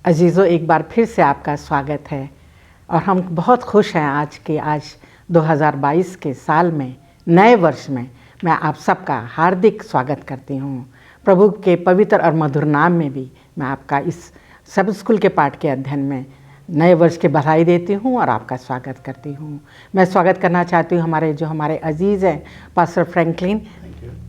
अजीज़ों, एक बार फिर से आपका स्वागत है और हम बहुत खुश हैं आज 2022 के साल में, नए वर्ष में मैं आप सबका हार्दिक स्वागत करती हूँ। प्रभु के पवित्र और मधुर नाम में भी मैं आपका इस सब स्कूल के पाठ के अध्ययन में नए वर्ष की बधाई देती हूँ और आपका स्वागत करती हूँ। मैं स्वागत करना चाहती हूँ हमारे अजीज़ हैं पास्टर फ्रैंकलिन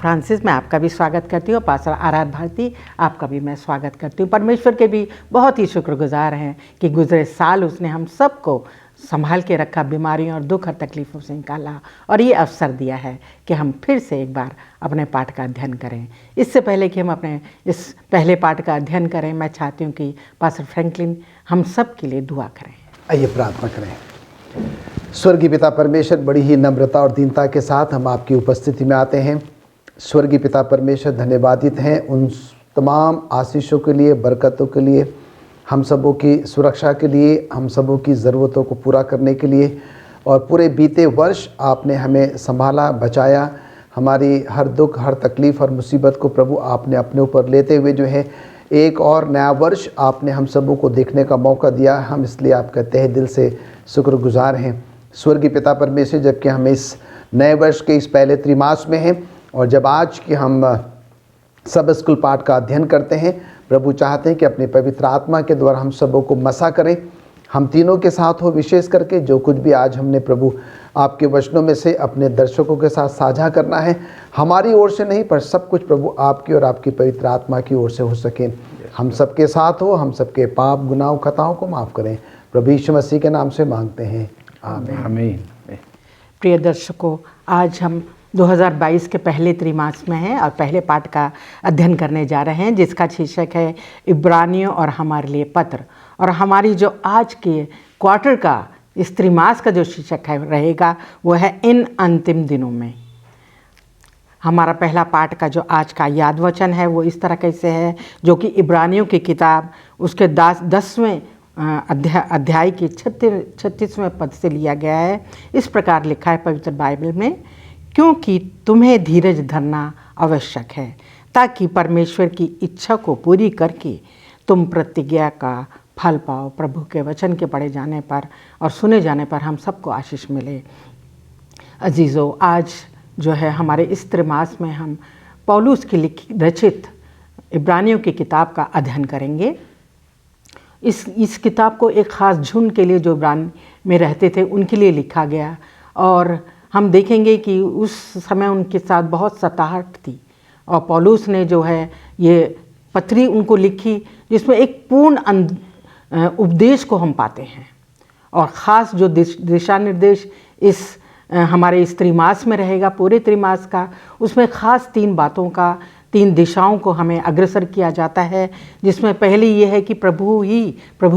फ्रांसिस, मैं आपका भी स्वागत करती हूँ। पास्टर आराध भारती, आपका भी मैं स्वागत करती हूँ। परमेश्वर के भी बहुत ही शुक्रगुजार हैं कि गुजरे साल उसने हम सबको संभाल के रखा, बीमारियों और दुख और तकलीफ़ों से निकाला और ये अवसर दिया है कि हम फिर से एक बार अपने पाठ का अध्ययन करें। इससे पहले कि हम अपने इस पहले पाठ का अध्ययन करें, मैं चाहती हूँ कि पास्टर फ्रैंकलिन हम सब के लिए दुआ करें। आइए प्रार्थना करें। स्वर्गीय पिता परमेश्वर, बड़ी ही नम्रता और दीनता के साथ हम आपकी उपस्थिति में आते हैं। स्वर्गीय पिता परमेश्वर, धन्यवादित हैं उन तमाम आशीषों के लिए, बरकतों के लिए, हम सबों की सुरक्षा के लिए, हम सबों की ज़रूरतों को पूरा करने के लिए। और पूरे बीते वर्ष आपने हमें संभाला, बचाया। हमारी हर दुख, हर तकलीफ़ और मुसीबत को प्रभु आपने अपने ऊपर लेते हुए जो है एक और नया वर्ष आपने हम सबों को देखने का मौका दिया। हम इसलिए आपका तहे दिल से शुक्रगुजार हैं। स्वर्गीय पिता परमेश्वर, जबकि हम इस नए वर्ष के इस पहले त्रिमास में हैं और जब आज की हम सब स्कूल पाठ का अध्ययन करते हैं, प्रभु चाहते हैं कि अपने पवित्र आत्मा के द्वारा हम सबों को मसा करें। हम तीनों के साथ हो, विशेष करके जो कुछ भी आज हमने प्रभु आपके वचनों में से अपने दर्शकों के साथ साझा करना है, हमारी ओर से नहीं पर सब कुछ प्रभु आपकी और आपकी पवित्र आत्मा की ओर से हो सके। हम सबके साथ हो, हम सबके पाप, गुनाहों, खताओं को माफ़ करें। प्रभु यीशु मसीह के नाम से मांगते हैं, आमीन। प्रिय दर्शकों, आज हम 2022 के पहले त्रिमास में हैं और पहले पाठ का अध्ययन करने जा रहे हैं, जिसका शीर्षक है इब्रानियों और हमारे लिए पत्र। और हमारी जो आज के क्वार्टर का, इस त्रिमास का जो शीर्षक है रहेगा वो है इन अंतिम दिनों में। हमारा पहला पाठ का जो आज का याद वचन है वो इस तरह कैसे है, जो कि इब्रानियों की किताब उसके 10वें अध्याय की 36वें पद से लिया गया है। इस प्रकार लिखा है पवित्र बाइबल में, क्योंकि तुम्हें धीरज धरना आवश्यक है ताकि परमेश्वर की इच्छा को पूरी करके तुम प्रतिज्ञा का फल पाओ। प्रभु के वचन के पढ़े जाने पर और सुने जाने पर हम सबको आशीष मिले। अजीज़ों, आज जो है हमारे इस त्रिमास में हम पौलुस की रचित इब्रानियों की किताब का अध्ययन करेंगे। इस किताब को एक ख़ास झुंड के लिए जो इब्रान में रहते थे उनके लिए लिखा गया और हम देखेंगे कि उस समय उनके साथ बहुत सताहट थी और पौलुस ने जो है ये पत्री उनको लिखी जिसमें एक पूर्ण उपदेश को हम पाते हैं। और ख़ास जो दिशा निर्देश इस हमारे इस त्रिमास में रहेगा, पूरे त्रिमास का, उसमें ख़ास 3 बातों का, 3 दिशाओं को हमें अग्रसर किया जाता है। जिसमें पहली ये है कि प्रभु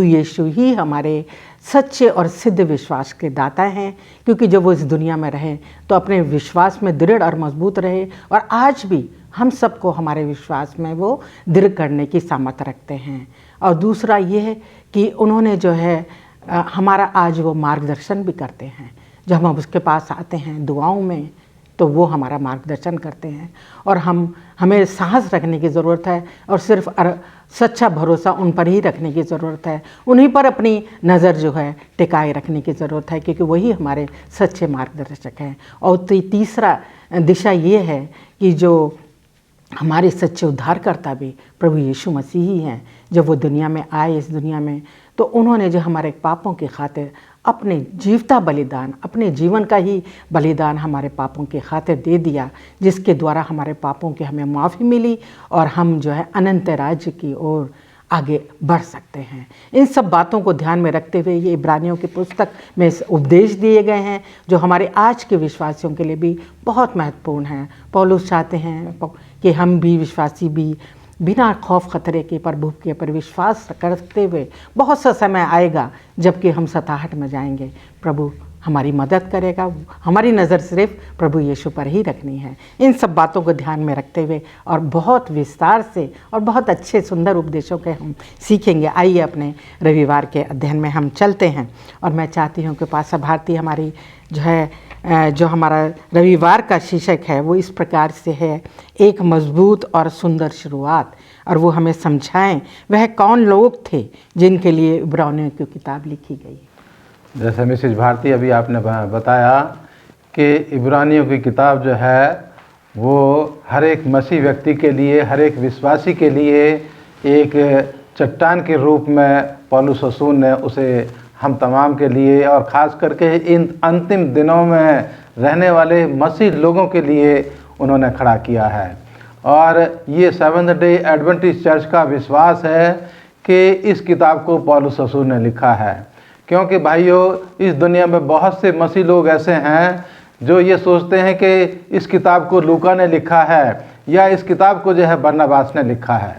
यीशु ही हमारे सच्चे और सिद्ध विश्वास के दाता हैं, क्योंकि जब वो इस दुनिया में रहे तो अपने विश्वास में दृढ़ और मजबूत रहे और आज भी हम सबको हमारे विश्वास में वो दृढ़ करने की सामर्थ्य रखते हैं। और दूसरा ये है कि उन्होंने जो है हमारा आज वो मार्गदर्शन भी करते हैं। जब हम उसके पास आते हैं दुआओं में तो वो हमारा मार्गदर्शन करते हैं और हमें साहस रखने की ज़रूरत है और सिर्फ सच्चा भरोसा उन पर ही रखने की ज़रूरत है। उन्हीं पर अपनी नज़र जो है टिकाए रखने की ज़रूरत है, क्योंकि वही हमारे सच्चे मार्गदर्शक हैं। और तीसरा दिशा ये है कि जो हमारे सच्चे उद्धारकर्ता भी प्रभु यीशु मसीह ही हैं। जब वो दुनिया में आए, इस दुनिया में, तो उन्होंने जो हमारे पापों की खातिर अपने जीवता बलिदान, अपने जीवन का ही बलिदान हमारे पापों की खातिर दे दिया, जिसके द्वारा हमारे पापों की हमें माफ़ी मिली और हम जो है अनंत राज्य की ओर आगे बढ़ सकते हैं। इन सब बातों को ध्यान में रखते हुए ये इब्रानियों की पुस्तक में उपदेश दिए गए हैं जो हमारे आज के विश्वासियों के लिए भी बहुत महत्वपूर्ण हैं। पौलुस चाहते हैं कि हम भी विश्वासी भी बिना खौफ खतरे के प्रभु के पर विश्वास करते हुए, बहुत सा समय आएगा जबकि हम सताहट में जाएंगे, प्रभु हमारी मदद करेगा। हमारी नज़र सिर्फ प्रभु यीशु पर ही रखनी है। इन सब बातों को ध्यान में रखते हुए और बहुत विस्तार से और बहुत अच्छे सुंदर उपदेशों के हम सीखेंगे। आइए अपने रविवार के अध्ययन में हम चलते हैं। और मैं चाहती हूँ कि पासा भारती हमारी जो हमारा रविवार का शीर्षक है वो इस प्रकार से है, एक मजबूत और सुंदर शुरुआत। और वो हमें समझाएं वह कौन लोग थे जिनके लिए इब्रानियों की किताब लिखी गई। जैसे मिसेज भारती अभी आपने बताया कि इब्रानियों की किताब जो है वो हर एक मसीह व्यक्ति के लिए, हर एक विश्वासी के लिए एक चट्टान के रूप में पौलुस रसूल ने उसे हम तमाम के लिए और ख़ास करके इन अंतिम दिनों में रहने वाले मसीह लोगों के लिए उन्होंने खड़ा किया है। और ये सेवंथ डे एडवेंटिस्ट चर्च का विश्वास है कि इस किताब को पौलुस रसूल ने लिखा है, क्योंकि भाइयों इस दुनिया में बहुत से मसीह लोग ऐसे हैं जो ये सोचते हैं कि इस किताब को लूका ने लिखा है या इस किताब को जो है बरनबास ने लिखा है।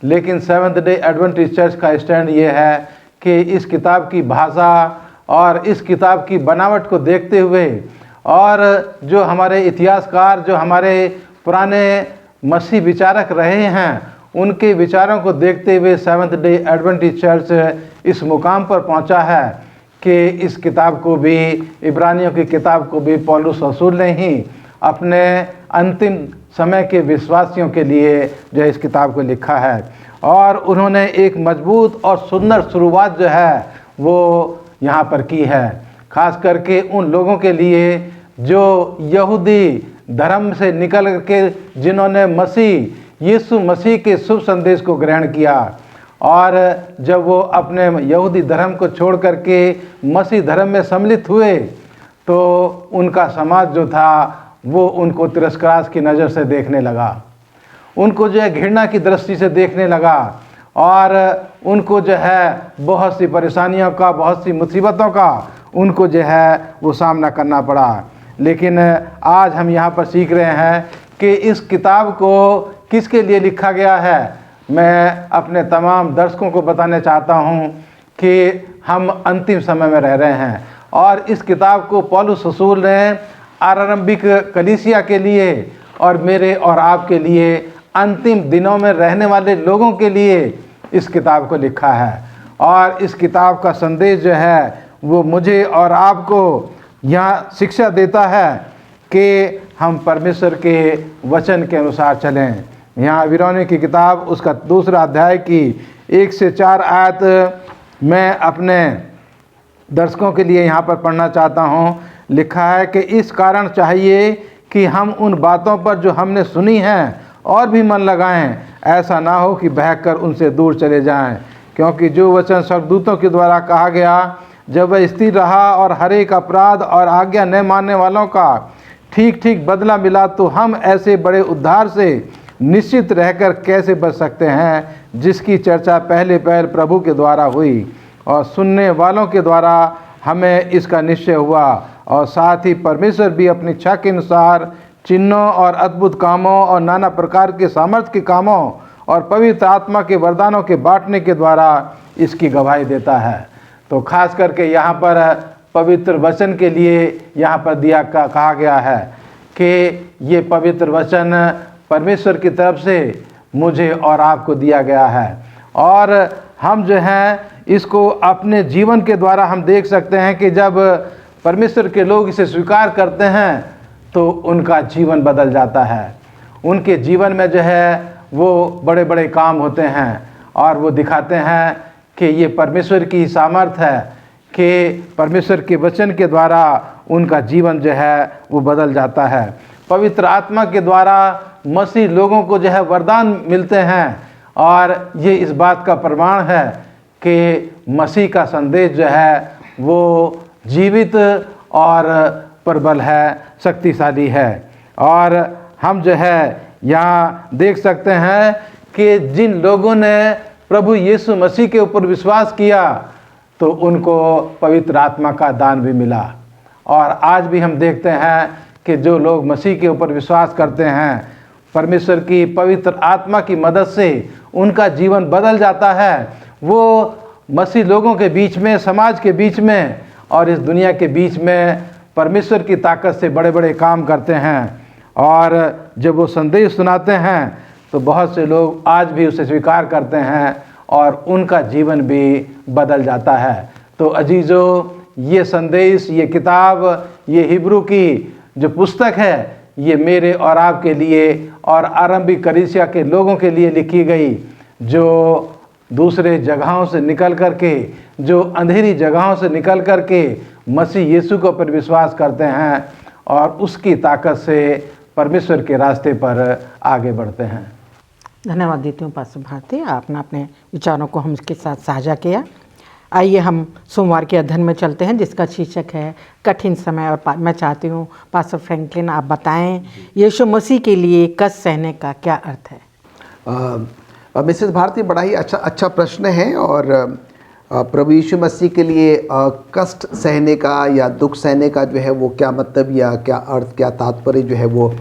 लेकिन सेवंथ डे एडवेंटिस्ट चर्च का स्टैंड ये है कि इस किताब की भाषा और इस किताब की बनावट को देखते हुए और जो हमारे इतिहासकार, जो हमारे पुराने मसीह विचारक रहे हैं, उनके विचारों को देखते हुए सेवंथ डे एडवेंटिस्ट चर्च इस मुकाम पर पहुंचा है कि इस किताब को भी, इब्रानियों की किताब को भी पौलुस रसूल ने ही अपने अंतिम समय के विश्वासियों के लिए जो इस किताब को लिखा है। और उन्होंने एक मजबूत और सुंदर शुरुआत जो है वो यहाँ पर की है, खास करके उन लोगों के लिए जो यहूदी धर्म से निकल के जिन्होंने यीशु मसीह के शुभ संदेश को ग्रहण किया और जब वो अपने यहूदी धर्म को छोड़ करके मसीह धर्म में सम्मिलित हुए तो उनका समाज जो था वो उनको तिरस्कार की नज़र से देखने लगा, उनको जो है घृणा की दृष्टि से देखने लगा और उनको जो है बहुत सी परेशानियों का, बहुत सी मुसीबतों का उनको जो है वो सामना करना पड़ा। लेकिन आज हम यहाँ पर सीख रहे हैं कि इस किताब को किसके लिए लिखा गया है। मैं अपने तमाम दर्शकों को बताना चाहता हूँ कि हम अंतिम समय में रह रहे हैं और इस किताब को पौलुस रसूल ने आरंभिक कलीसिया के लिए और मेरे और आपके लिए, अंतिम दिनों में रहने वाले लोगों के लिए इस किताब को लिखा है। और इस किताब का संदेश जो है वो मुझे और आपको यहाँ शिक्षा देता है कि हम परमेश्वर के वचन के अनुसार चलें। यहाँ इब्रानियों की किताब उसका 2 अध्याय की 1 से 4 आयत मैं अपने दर्शकों के लिए यहाँ पर पढ़ना चाहता हूँ। लिखा है कि इस कारण चाहिए कि हम उन बातों पर जो हमने सुनी हैं और भी मन लगाएं, ऐसा ना हो कि बहकर उनसे दूर चले जाएं। क्योंकि जो वचन स्वर्गदूतों के द्वारा कहा गया जब वह स्थिर रहा और हर एक अपराध और आज्ञा न मानने वालों का ठीक ठीक बदला मिला, तो हम ऐसे बड़े उद्धार से निश्चित रहकर कैसे बच सकते हैं जिसकी चर्चा पहले प्रभु के द्वारा हुई और सुनने वालों के द्वारा हमें इसका निश्चय हुआ। और साथ ही परमेश्वर भी अपनी इच्छा के अनुसार चिन्हों और अद्भुत कामों और नाना प्रकार के सामर्थ्य के कामों और पवित्र आत्मा के वरदानों के बांटने के द्वारा इसकी गवाही देता है। तो खास करके यहाँ पर पवित्र वचन के लिए यहाँ पर कहा गया है कि ये पवित्र वचन परमेश्वर की तरफ से मुझे और आपको दिया गया है और हम जो हैं इसको अपने जीवन के द्वारा हम देख सकते हैं कि जब परमेश्वर के लोग इसे स्वीकार करते हैं तो उनका जीवन बदल जाता है। उनके जीवन में जो है वो बड़े बड़े काम होते हैं और वो दिखाते हैं कि ये परमेश्वर की सामर्थ है कि परमेश्वर के वचन के द्वारा उनका जीवन जो है वो बदल जाता है। पवित्र आत्मा के द्वारा मसीह लोगों को जो है वरदान मिलते हैं और ये इस बात का प्रमाण है कि मसीह का संदेश जो है वो जीवित और प्रबल है, शक्तिशाली है। और हम जो है यहाँ देख सकते हैं कि जिन लोगों ने प्रभु यीशु मसीह के ऊपर विश्वास किया तो उनको पवित्र आत्मा का दान भी मिला। और आज भी हम देखते हैं कि जो लोग मसीह के ऊपर विश्वास करते हैं, परमेश्वर की पवित्र आत्मा की मदद से उनका जीवन बदल जाता है। वो मसीह लोगों के बीच में, समाज के बीच में और इस दुनिया के बीच में परमेश्वर की ताकत से बड़े बड़े काम करते हैं। और जब वो संदेश सुनाते हैं तो बहुत से लोग आज भी उसे स्वीकार करते हैं और उनका जीवन भी बदल जाता है। तो अजीज़ों, ये संदेश, ये किताब, ये हिब्रू की जो पुस्तक है, ये मेरे और आपके लिए और आरंभिक कलीसिया के लोगों के लिए लिखी गई, जो दूसरे जगहों से निकल कर के, जो अंधेरी जगहों से निकल कर के मसीह यीशु को पर विश्वास करते हैं और उसकी ताकत से परमेश्वर के रास्ते पर आगे बढ़ते हैं। धन्यवाद देती हूँ पास्टर भारती, आपने अपने विचारों को हमके साथ साझा किया। आइए हम सोमवार के अध्ययन में चलते हैं जिसका शीर्षक है कठिन समय। और मैं चाहती हूँ पास्टर फ्रैंकलिन आप बताएं यीशु मसीह के लिए कष्ट सहने का क्या अर्थ है। मिसेस भारती, बड़ा ही अच्छा प्रश्न है। और प्रभु यीशु मसीह के लिए कष्ट सहने का या दुख सहने का जो है वो क्या मतलब या क्या अर्थ, क्या तात्पर्य जो है वो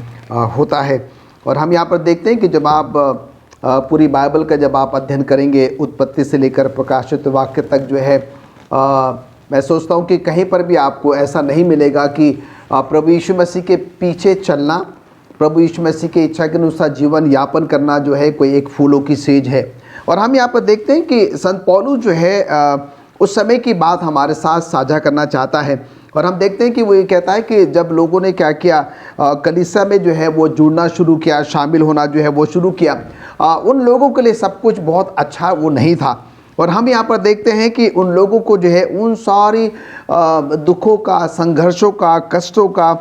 होता है। और हम यहाँ पर देखते हैं कि जब आप पूरी बाइबल का जब आप अध्ययन करेंगे, उत्पत्ति से लेकर प्रकाशित वाक्य तक जो है, मैं सोचता हूँ कि कहीं पर भी आपको ऐसा नहीं मिलेगा कि प्रभु यीशु मसीह के पीछे चलना, प्रभु यीशु मसीह की इच्छा के अनुसार जीवन यापन करना जो है कोई एक फूलों की सेज है। और हम यहाँ पर देखते हैं कि संत पौलुस जो है उस समय की बात हमारे साथ साझा करना चाहता है। और हम देखते हैं कि वो ये कहता है कि जब लोगों ने क्या किया, कलीसिया में जो है वो जुड़ना शुरू किया, शामिल होना जो है वो शुरू किया, उन लोगों के लिए सब कुछ बहुत अच्छा वो नहीं था। और हम यहाँ पर देखते हैं कि उन लोगों को जो है उन सारी दुखों का, संघर्षों का, कष्टों का,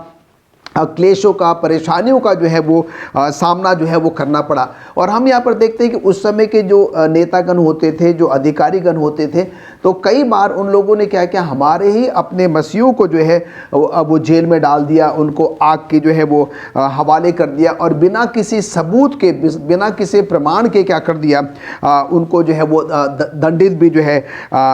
क्लेशों का, परेशानियों का जो है वो सामना जो है वो करना पड़ा। और हम यहाँ पर देखते हैं कि उस समय के जो नेतागण होते थे, जो अधिकारीगण होते थे, तो कई बार उन लोगों ने क्या किया, हमारे ही अपने मसीहों को जो है वो जेल में डाल दिया, उनको आग के जो है वो हवाले कर दिया और बिना किसी सबूत के, बिना किसी प्रमाण के क्या कर दिया, उनको जो है वो दंडित भी जो है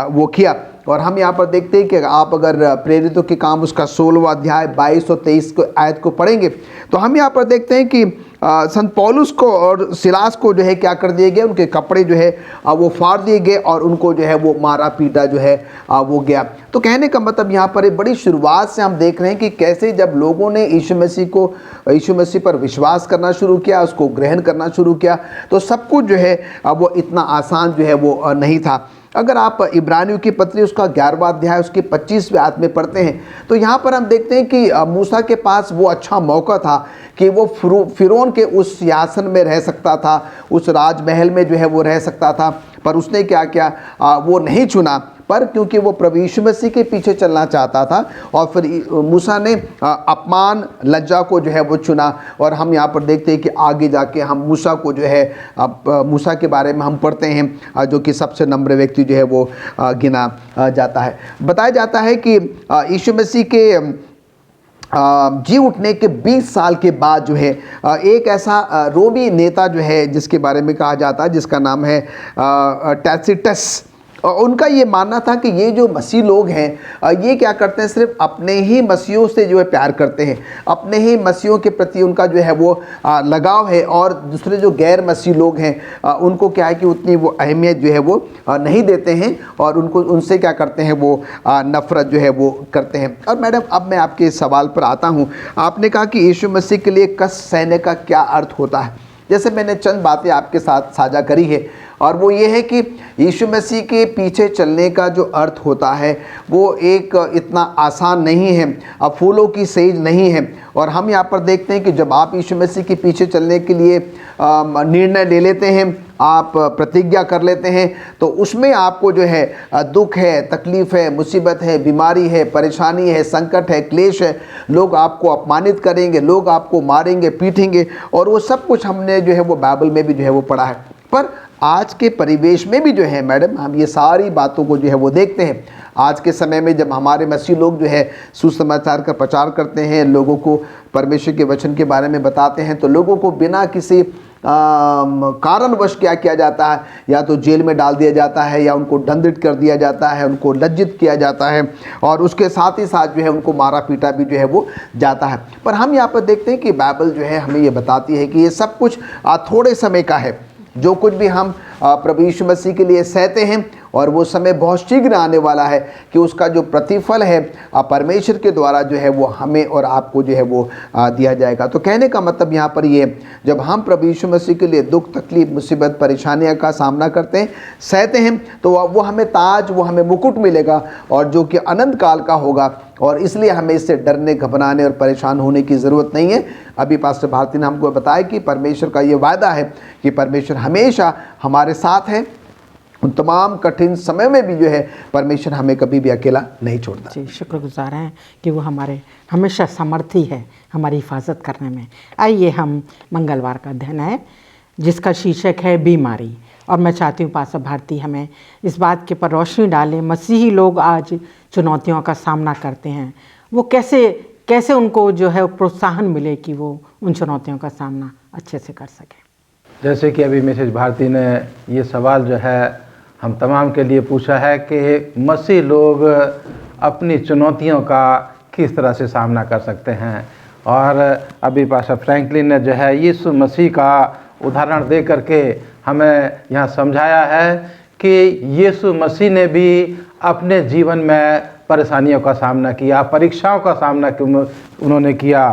वो किया। और हम यहाँ पर देखते हैं कि आप अगर प्रेरितों के काम उसका 16वां अध्याय 22 और 23 को आयत को पढ़ेंगे तो हम यहाँ पर देखते हैं कि संत पौलुस को और सिलास को जो है क्या कर दिए गए, उनके कपड़े जो है वो फाड़ दिए गए और उनको जो है वो मारा पीटा जो है वो गया। तो कहने का मतलब यहाँ पर एक बड़ी शुरुआत से हम देख रहे हैं कि कैसे जब लोगों ने यीशु मसीह पर विश्वास करना शुरू किया, उसको ग्रहण करना शुरू किया, तो सब कुछ जो है वो इतना आसान जो है वो नहीं था। अगर आप इब्रानियों की पत्री उसका 11वां अध्याय उसके 25वें आयत में पढ़ते हैं तो यहाँ पर हम देखते हैं कि मूसा के पास वो अच्छा मौका था कि वो फिरौन के उस सिंहासन में रह सकता था, उस राजमहल में जो है वो रह सकता था, पर उसने क्या किया, वो नहीं चुना। पर क्योंकि वो प्रभु यीशु मसीह के पीछे चलना चाहता था और फिर मूसा ने अपमान, लज्जा को जो है वो चुना। और हम यहाँ पर देखते हैं कि आगे जाके हम मूसा को जो है, मूसा के बारे में हम पढ़ते हैं जो कि सबसे नम्र व्यक्ति जो है वो गिना जाता है। बताया जाता है कि यीशु मसीह के जी उठने के 20 साल के बाद जो है एक ऐसा रोमी नेता जो है जिसके बारे में कहा जाता है, जिसका नाम है टैसिटस, और उनका ये मानना था कि ये जो मसीह लोग हैं ये क्या करते हैं, सिर्फ अपने ही मसीहों से जो है प्यार करते हैं, अपने ही मसीहों के प्रति उनका जो है वो लगाव है, और दूसरे जो गैर मसीह लोग हैं उनको क्या है कि उतनी वो अहमियत जो है वो नहीं देते हैं और उनको उनसे क्या करते हैं वो नफ़रत जो है वो करते हैं। और मैडम, अब मैं आपके सवाल पर आता हूँ। आपने कहा कि यीशु मसीह के लिए कष्ट सहने का क्या अर्थ होता है। जैसे मैंने चंद बातें आपके साथ साझा करी है, और वो ये है कि यीशु मसीह के पीछे चलने का जो अर्थ होता है वो एक इतना आसान नहीं है, अब फूलों की सेज नहीं है। और हम यहाँ पर देखते हैं कि जब आप यीशु मसीह के पीछे चलने के लिए निर्णय ले लेते हैं, आप प्रतिज्ञा कर लेते हैं, तो उसमें आपको जो है दुख है, तकलीफ़ है, मुसीबत है, बीमारी है, परेशानी है, संकट है, क्लेश है, लोग आपको अपमानित करेंगे, लोग आपको मारेंगे, पीटेंगे, और वो सब कुछ हमने जो है वो बाइबल में भी जो है वो पढ़ा है। पर आज के परिवेश में भी जो है मैडम, हम ये सारी बातों को जो है वो देखते हैं। आज के समय में जब हमारे मसीह लोग जो है सुसमाचार का प्रचार करते हैं, लोगों को परमेश्वर के वचन के बारे में बताते हैं, तो लोगों को बिना किसी कारणवश क्या किया जाता है, या तो जेल में डाल दिया जाता है, या उनको दंडित कर दिया जाता है, उनको लज्जित किया जाता है, और उसके साथ ही साथ जो है उनको मारा पीटा भी जो है वो जाता है। पर हम यहाँ पर देखते हैं कि बाइबल जो है हमें ये बताती है कि ये सब कुछ थोड़े समय का है। जो कुछ भी हम प्रभु यीशु मसीह के लिए सहते हैं और वो समय बहुत शीघ्र आने वाला है कि उसका जो प्रतिफल है परमेश्वर के द्वारा जो है वो हमें और आपको जो है वो दिया जाएगा। तो कहने का मतलब यहाँ पर ये, जब हम प्रभु यीशु मसीह के लिए दुख, तकलीफ, मुसीबत, परेशानियों का सामना करते हैं, सहते हैं, तो वो हमें ताज, वो हमें मुकुट मिलेगा और जो कि अनंत काल का होगा। और इसलिए हमें इससे डरने, घबराने और परेशान होने की ज़रूरत नहीं है। अभी पास्टर भारती ने हमको बताया कि परमेश्वर का ये वायदा है कि परमेश्वर हमेशा हमारे साथ है। उन तमाम कठिन समय में भी जो है परमेश्वर हमें कभी भी अकेला नहीं छोड़ता। जी, शुक्रगुजार हैं कि वो हमारे हमेशा समर्थी है हमारी हिफाजत करने में। आइए हम मंगलवार का अध्ययन है जिसका शीर्षक है बीमारी, और मैं चाहती हूँ पास्टर भारती हमें इस बात के पर रोशनी डालें। मसीही लोग आज चुनौतियों का सामना करते हैं, वो कैसे उनको जो है प्रोत्साहन मिले कि वो उन चुनौतियों का सामना अच्छे से कर सकें। जैसे कि अभी मिसेज भारती ने ये सवाल जो है हम तमाम के लिए पूछा है कि मसीह लोग अपनी चुनौतियों का किस तरह से सामना कर सकते हैं, और अभी पास्टर फ्रैंकलिन ने जो है यीशु मसीह का उदाहरण दे करके हमें यहाँ समझाया है कि यीशु मसीह ने भी अपने जीवन में परेशानियों का सामना किया, परीक्षाओं का सामना उन्होंने किया।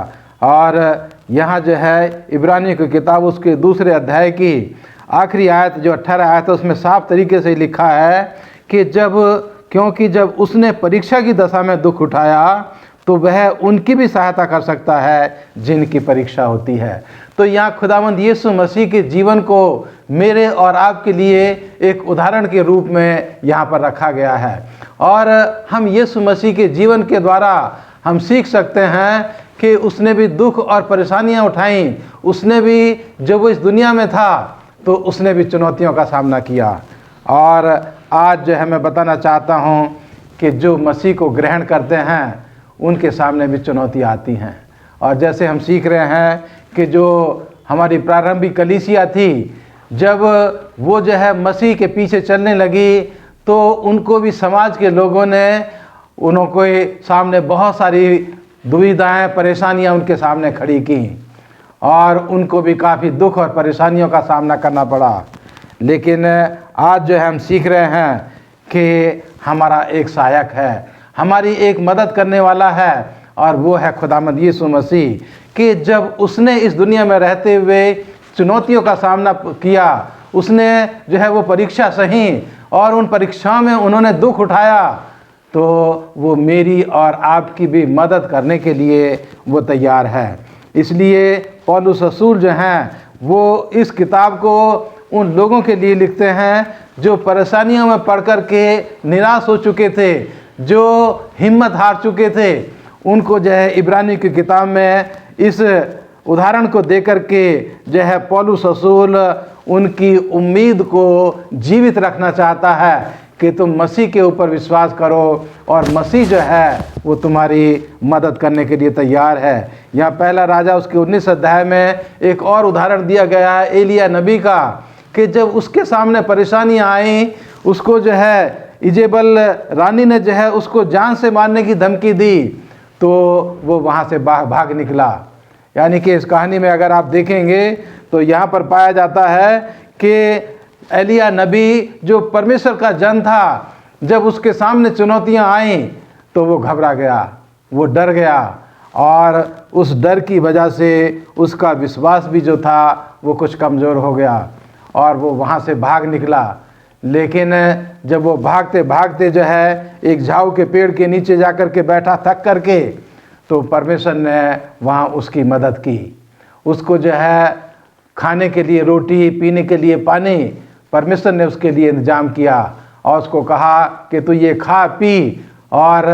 और यहाँ जो है इब्रानियों की किताब उसके 2 अध्याय की आखिरी आयत जो 18 आयत है उसमें साफ तरीके से लिखा है कि क्योंकि जब उसने परीक्षा की दशा में दुख उठाया तो वह उनकी भी सहायता कर सकता है जिनकी परीक्षा होती है। तो यहाँ खुदावंद यीशु मसीह के जीवन को मेरे और आपके लिए एक उदाहरण के रूप में यहाँ पर रखा गया है, और हम यीशु मसीह के जीवन के द्वारा हम सीख सकते हैं कि उसने भी दुख और परेशानियाँ उठाईं। उसने भी, जब वो इस दुनिया में था तो उसने भी चुनौतियों का सामना किया। और आज जो है मैं बताना चाहता हूँ कि जो मसीह को ग्रहण करते हैं उनके सामने भी चुनौती आती हैं। और जैसे हम सीख रहे हैं कि जो हमारी प्रारंभिक कलीसिया थी, जब वो जो है मसीह के पीछे चलने लगी तो उनको भी समाज के लोगों ने उनको सामने बहुत सारी दुविधाएं, परेशानियां उनके सामने खड़ी की, और उनको भी काफ़ी दुख और परेशानियों का सामना करना पड़ा। लेकिन आज जो है हम सीख रहे हैं कि हमारा एक सहायक है, हमारी एक मदद करने वाला है, और वो है खुदावंद यीशु मसीह। कि जब उसने इस दुनिया में रहते हुए चुनौतियों का सामना किया, उसने जो है वो परीक्षा सही, और उन परीक्षाओं में उन्होंने दुख उठाया, तो वो मेरी और आपकी भी मदद करने के लिए वो तैयार है। इसलिए पौलुस रसूल जो हैं वो इस किताब को उन लोगों के लिए लिखते हैं जो परेशानियों में पड़ कर के निराश हो चुके थे, जो हिम्मत हार चुके थे। उनको जो है इब्रानी की किताब में इस उदाहरण को देकर के जो है पौलुस रसूल उनकी उम्मीद को जीवित रखना चाहता है कि तुम मसीह के ऊपर विश्वास करो और मसीह जो है वो तुम्हारी मदद करने के लिए तैयार है। यहाँ पहला राजा उसके 19 अध्याय में एक और उदाहरण दिया गया है एलिया नबी का, कि जब उसके सामने परेशानियाँ आई, उसको जो है इजेबल रानी ने जो है उसको जान से मारने की धमकी दी, तो वो वहाँ से भाग निकला। यानी कि इस कहानी में अगर आप देखेंगे तो यहाँ पर पाया जाता है कि एलिया नबी जो परमेश्वर का जन था, जब उसके सामने चुनौतियाँ आईं तो वो घबरा गया, वो डर गया, और उस डर की वजह से उसका विश्वास भी जो था वो कुछ कमज़ोर हो गया और वो वहाँ से भाग निकला। लेकिन जब वो भागते भागते जो है एक झाऊ के पेड़ के नीचे जाकर के बैठा थक करके, तो परमेश्वर ने वहाँ उसकी मदद की। उसको जो है खाने के लिए रोटी, पीने के लिए पानी परमेश्वर ने उसके लिए इंतजाम किया, और उसको कहा कि तू ये खा पी और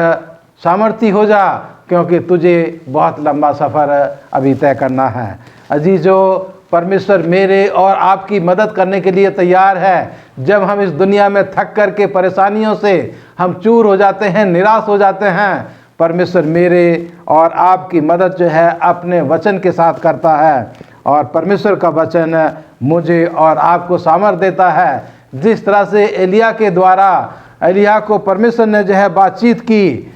सामर्थी हो जा, क्योंकि तुझे बहुत लंबा सफ़र अभी तय करना है। अजीजों, परमेश्वर मेरे और आपकी मदद करने के लिए तैयार है। जब हम इस दुनिया में थक कर के परेशानियों से हम चूर हो जाते हैं, निराश हो जाते हैं, परमेश्वर मेरे और आपकी मदद जो है अपने वचन के साथ करता है, और परमेश्वर का वचन मुझे और आपको सामर्थ देता है। जिस तरह से एलिया के द्वारा एलिया को परमेश्वर ने जो है बातचीत की,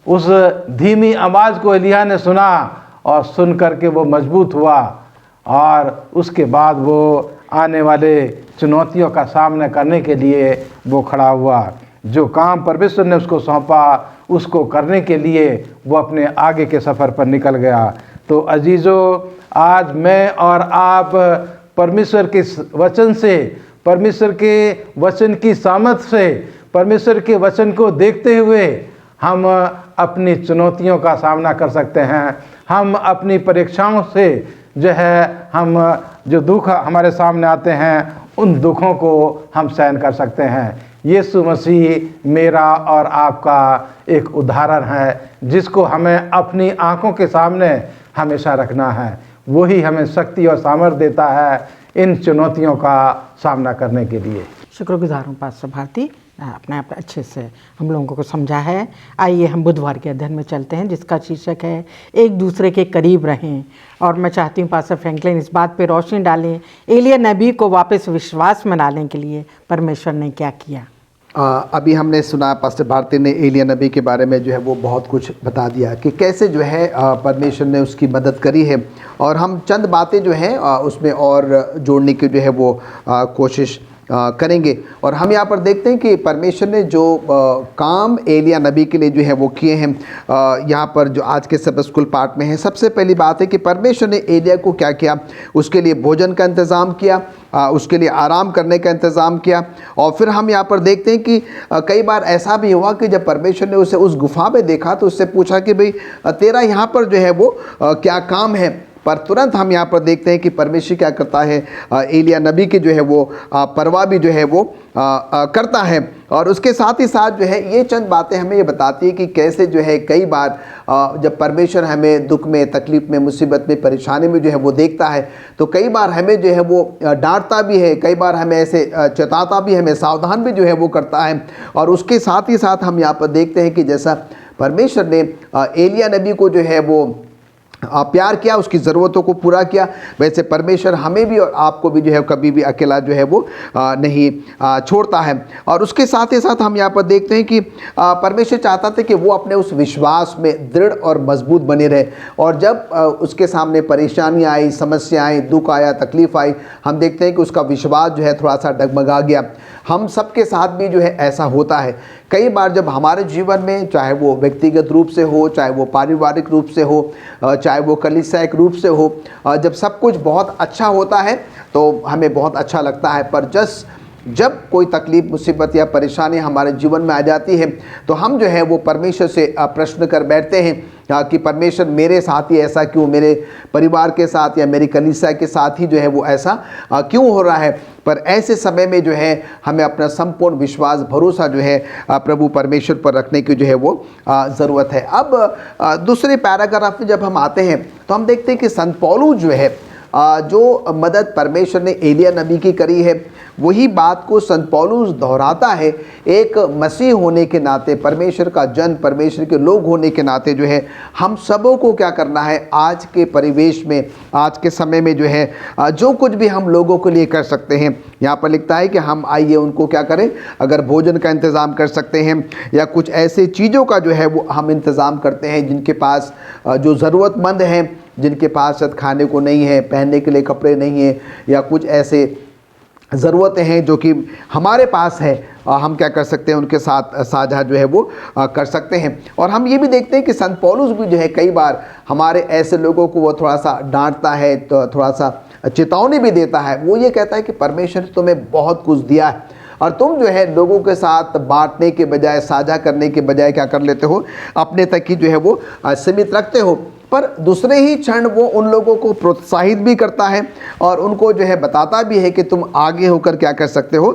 उस धीमी आवाज़ को एलिया ने सुना और सुन करके वो मजबूत हुआ, और उसके बाद वो आने वाले चुनौतियों का सामना करने के लिए वो खड़ा हुआ। जो काम परमेश्वर ने उसको सौंपा उसको करने के लिए वो अपने आगे के सफ़र पर निकल गया। तो अजीज़ों, आज मैं और आप परमेश्वर के वचन से, परमेश्वर के वचन की सामर्थ से, परमेश्वर के वचन को देखते हुए हम अपनी चुनौतियों का सामना कर सकते हैं। हम अपनी परीक्षाओं से जो है, हम जो दुख हमारे सामने आते हैं उन दुखों को हम सहन कर सकते हैं। यीशु मसीह मेरा और आपका एक उदाहरण है जिसको हमें अपनी आंखों के सामने हमेशा रखना है। वही हमें शक्ति और सामर्थ्य देता है इन चुनौतियों का सामना करने के लिए। शुक्रगुजार हूँ पास्टर भारती, अपने आप अच्छे से हम लोगों को समझा है। आइए हम बुधवार के अध्ययन में चलते हैं जिसका शीर्षक है एक दूसरे के करीब रहें। और मैं चाहती हूँ पास्टर फ्रैंकलिन इस बात पे रोशनी डालें, एलिय्याह नबी को वापस विश्वास में लाने के लिए परमेश्वर ने क्या किया। अभी हमने सुना, पास्टर भारती ने एलिय्याह नबी के बारे में जो है वो बहुत कुछ बता दिया कि कैसे जो है परमेश्वर ने उसकी मदद करी है। और हम चंद बातें जो हैं उसमें और जोड़ने की जो है वो कोशिश करेंगे। और हम यहाँ पर देखते हैं कि परमेश्वर ने जो काम एलिय्याह नबी के लिए जो है वो किए हैं, यहाँ पर जो आज के सबक स्कूल पाठ में है। सबसे पहली बात है कि परमेश्वर ने एलिय्याह को क्या किया, उसके लिए भोजन का इंतज़ाम किया, उसके लिए आराम करने का इंतज़ाम किया। और फिर हम यहाँ पर देखते हैं कि कई बार ऐसा भी हुआ कि जब परमेश्वर ने उसे उस गुफा में देखा तो उससे पूछा कि भाई तेरा यहाँ पर जो है वो क्या काम है। पर तुरंत हम यहाँ पर देखते हैं कि परमेश्वर क्या करता है, एलिय्याह नबी की जो है वो परवाह भी जो है वो करता है। और उसके साथ ही साथ जो है ये चंद बातें हमें ये बताती है कि कैसे जो है कई बार जब परमेश्वर हमें दुख में, तकलीफ़ में, मुसीबत में, परेशानी में जो है वो देखता है तो कई बार हमें जो है वो डांटता भी है, कई बार हमें ऐसे चेताता भी, हमें सावधान भी जो है वो करता है। और उसके साथ ही साथ हम यहाँ पर देखते हैं कि जैसा परमेश्वर ने एलिय्याह नबी को जो है वो प्यार किया, उसकी ज़रूरतों को पूरा किया, वैसे परमेश्वर हमें भी और आपको भी जो है कभी भी अकेला जो है वो नहीं छोड़ता है। और उसके साथ ही साथ हम यहाँ पर देखते हैं कि परमेश्वर चाहता था कि वो अपने उस विश्वास में दृढ़ और मजबूत बने रहे। और जब उसके सामने परेशानियाँ आई, समस्या आई, दुख आया, तकलीफ़ आई, हम देखते हैं कि उसका विश्वास जो है थोड़ा सा डगमगा गया। हम सबके साथ भी जो है ऐसा होता है। कई बार जब हमारे जीवन में, चाहे वो व्यक्तिगत रूप से हो, चाहे वो पारिवारिक रूप से हो, चाहे वो कलीसियाई रूप से हो, जब सब कुछ बहुत अच्छा होता है तो हमें बहुत अच्छा लगता है। पर जब कोई तकलीफ़, मुसीबत या परेशानी हमारे जीवन में आ जाती है तो हम जो है वो परमेश्वर से प्रश्न कर बैठते हैं कि परमेश्वर मेरे साथ ही ऐसा क्यों, मेरे परिवार के साथ या मेरी कलीसिया के साथ ही जो है वो ऐसा क्यों हो रहा है। पर ऐसे समय में जो है हमें अपना संपूर्ण विश्वास, भरोसा जो है प्रभु परमेश्वर पर रखने की जो है वो ज़रूरत है। अब दूसरे पैराग्राफ में जब हम आते हैं तो हम देखते हैं कि संत पौलुस जो है जो मदद परमेश्वर ने एलिय्याह नबी की करी है, वही बात को संत पौलुस दोहराता है। एक मसीह होने के नाते, परमेश्वर का जन, परमेश्वर के लोग होने के नाते जो है हम सबों को क्या करना है, आज के परिवेश में, आज के समय में जो है जो कुछ भी हम लोगों के लिए कर सकते हैं। यहाँ पर लिखता है कि हम आइए उनको क्या करें, अगर भोजन का इंतज़ाम कर सकते हैं या कुछ ऐसे चीज़ों का जो है वो हम इंतज़ाम करते हैं जिनके पास जो ज़रूरतमंद हैं, जिनके पास शायद खाने को नहीं है, पहनने के लिए कपड़े नहीं हैं, या कुछ ऐसे ज़रूरतें हैं जो कि हमारे पास है, हम क्या कर सकते हैं, उनके साथ साझा जो है वो कर सकते हैं। और हम ये भी देखते हैं कि संत पौलुस भी जो है कई बार हमारे ऐसे लोगों को वो थोड़ा सा डांटता है, तो थोड़ा सा चेतावनी भी देता है। वो ये कहता है कि परमेश्वर ने तुम्हें बहुत कुछ दिया है और तुम जो है लोगों के साथ बांटने के बजाय, साझा करने के बजाय क्या कर लेते हो, अपने तक ही जो है वो सीमित रखते हो। पर दूसरे ही क्षण वो उन लोगों को प्रोत्साहित भी करता है और उनको जो है बताता भी है कि तुम आगे होकर क्या कर सकते हो,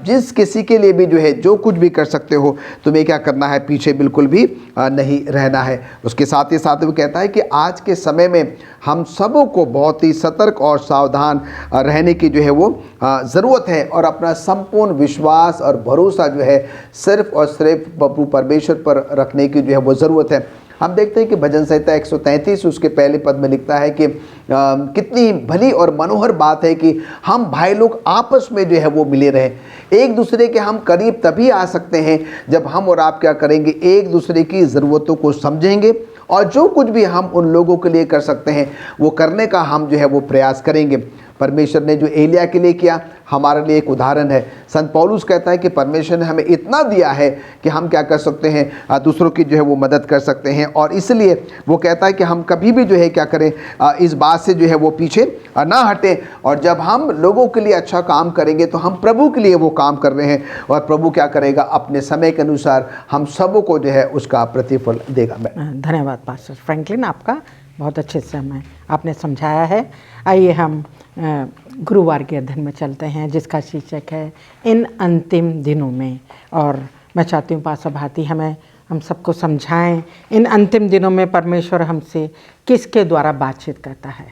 जिस किसी के लिए भी जो है जो कुछ भी कर सकते हो, तुम्हें क्या करना है, पीछे बिल्कुल भी नहीं रहना है। उसके साथ ही साथ वो कहता है कि आज के समय में हम सबों को बहुत ही सतर्क और सावधान रहने की जो है वो ज़रूरत है और अपना संपूर्ण विश्वास और भरोसा जो है सिर्फ और सिर्फ प्रभु परमेश्वर पर रखने की जो है वो ज़रूरत है। हम देखते हैं कि भजन संहिता 133 उसके पहले पद में लिखता है कि कितनी भली और मनोहर बात है कि हम भाई लोग आपस में जो है वो मिले रहें। एक दूसरे के हम करीब तभी आ सकते हैं जब हम और आप क्या करेंगे, एक दूसरे की ज़रूरतों को समझेंगे और जो कुछ भी हम उन लोगों के लिए कर सकते हैं वो करने का हम जो है वो प्रयास करेंगे। परमेश्वर ने जो एलिया के लिए किया हमारे लिए एक उदाहरण है। संत पौलुस कहता है कि परमेश्वर ने हमें इतना दिया है कि हम क्या कर सकते हैं, दूसरों की जो है वो मदद कर सकते हैं। और इसलिए वो कहता है कि हम कभी भी जो है क्या करें, इस बात से जो है वो पीछे ना हटें। और जब हम लोगों के लिए अच्छा काम करेंगे तो हम प्रभु के लिए वो काम कर रहे हैं, और प्रभु क्या करेगा, अपने समय के अनुसार हम सबों को जो है उसका प्रतिफल देगा। धन्यवाद पास्टर फ्रैंकलिन, आपका बहुत अच्छे से हमें आपने समझाया है। आइए हम गुरुवार के अध्ययन में चलते हैं जिसका शीर्षक है इन अंतिम दिनों में। और मैं चाहती हूँ पास्टर भारती हम सबको समझाएं इन अंतिम दिनों में परमेश्वर हमसे किसके द्वारा बातचीत करता है।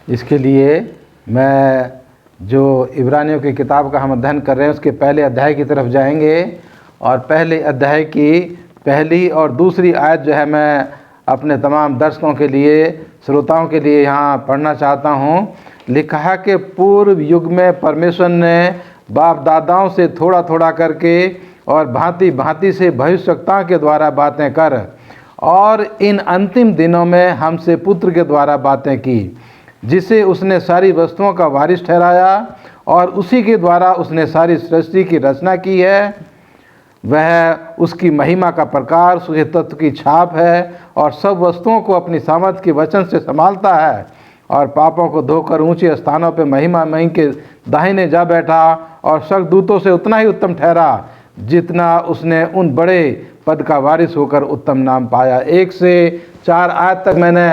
इसके लिए मैं जो इब्रानियों की किताब का हम अध्ययन कर रहे हैं उसके पहले अध्याय की तरफ जाएंगे, और पहले अध्याय की पहली और दूसरी आयत जो है मैं अपने तमाम दर्शकों के लिए, श्रोताओं के लिए यहाँ पढ़ना चाहता हूँ। लिखा है कि पूर्व युग में परमेश्वर ने बाप दादाओं से थोड़ा थोड़ा करके और भांति भांति से भविष्यवक्ताओं के द्वारा बातें कर, और इन अंतिम दिनों में हमसे पुत्र के द्वारा बातें की, जिसे उसने सारी वस्तुओं का वारिस ठहराया, और उसी के द्वारा उसने सारी सृष्टि की रचना की है। वह उसकी महिमा का प्रकार, उसके तत्व की छाप है, और सब वस्तुओं को अपनी सामर्थ के वचन से संभालता है, और पापों को धोकर ऊंचे स्थानों पर महिमा मही के दाहिने जा बैठा, और स्वर्गदूतों से उतना ही उत्तम ठहरा जितना उसने उन बड़े पद का वारिस होकर उत्तम नाम पाया। 1 से 4 आयत तक मैंने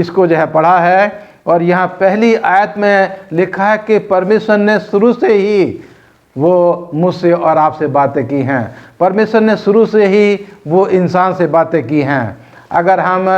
इसको जो है पढ़ा है। और यहाँ पहली आयत में लिखा है कि परमेश्वर ने शुरू से ही वो मुझसे और आपसे बातें की हैं। परमेश्वर ने शुरू से ही वो इंसान से बातें की हैं। अगर हम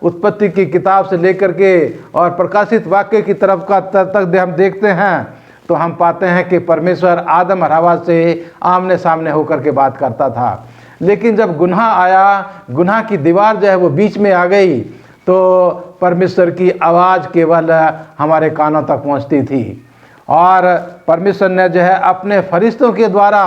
उत्पत्ति की किताब से लेकर के और प्रकाशित वाक्य की तरफ का तक हम देखते हैं तो हम पाते हैं कि परमेश्वर आदम और हवा से आमने सामने होकर के बात करता था। लेकिन जब गुनाह आया, गुनाह की दीवार जो है वो बीच में आ गई, तो परमेश्वर की आवाज़ केवल हमारे कानों तक पहुंचती थी। और परमेश्वर ने जो है अपने फरिश्तों के द्वारा,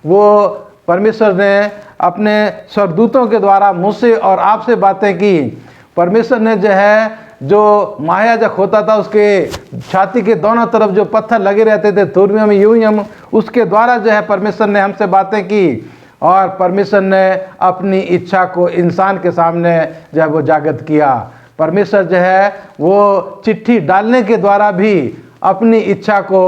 वो परमेश्वर ने अपने स्वर्गदूतों के द्वारा मुझसे और आपसे बातें की। परमेश्वर ने जो है, जो महायाजक होता था उसके छाती के दोनों तरफ जो पत्थर लगे रहते थे तुरमियों में, यूं ही हम उसके द्वारा जो है परमेश्वर ने हमसे बातें की। और परमेश्वर ने अपनी इच्छा को इंसान के सामने जो है वो जागृत किया। परमेश्वर जो है वो चिट्ठी डालने के द्वारा भी अपनी इच्छा को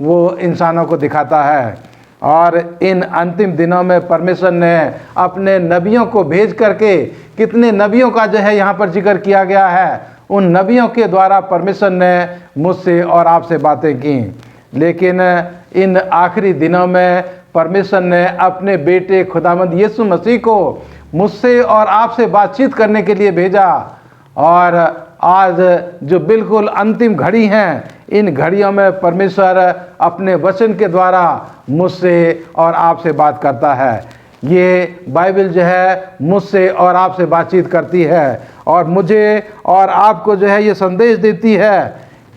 वो इंसानों को दिखाता है। और इन अंतिम दिनों में परमेश्वर ने अपने नबियों को भेज करके, कितने नबियों का जो है यहाँ पर जिक्र किया गया है, उन नबियों के द्वारा परमेश्वर ने मुझसे और आपसे बातें की। लेकिन इन आखिरी दिनों में परमेश्वर ने अपने बेटे खुदावंद यीशु मसीह को मुझसे और आपसे बातचीत करने के लिए भेजा। और आज जो बिल्कुल अंतिम घड़ी हैं, इन घड़ियों में परमेश्वर अपने वचन के द्वारा मुझसे और आपसे बात करता है। ये बाइबल जो है मुझसे और आपसे बातचीत करती है, और मुझे और आपको जो है ये संदेश देती है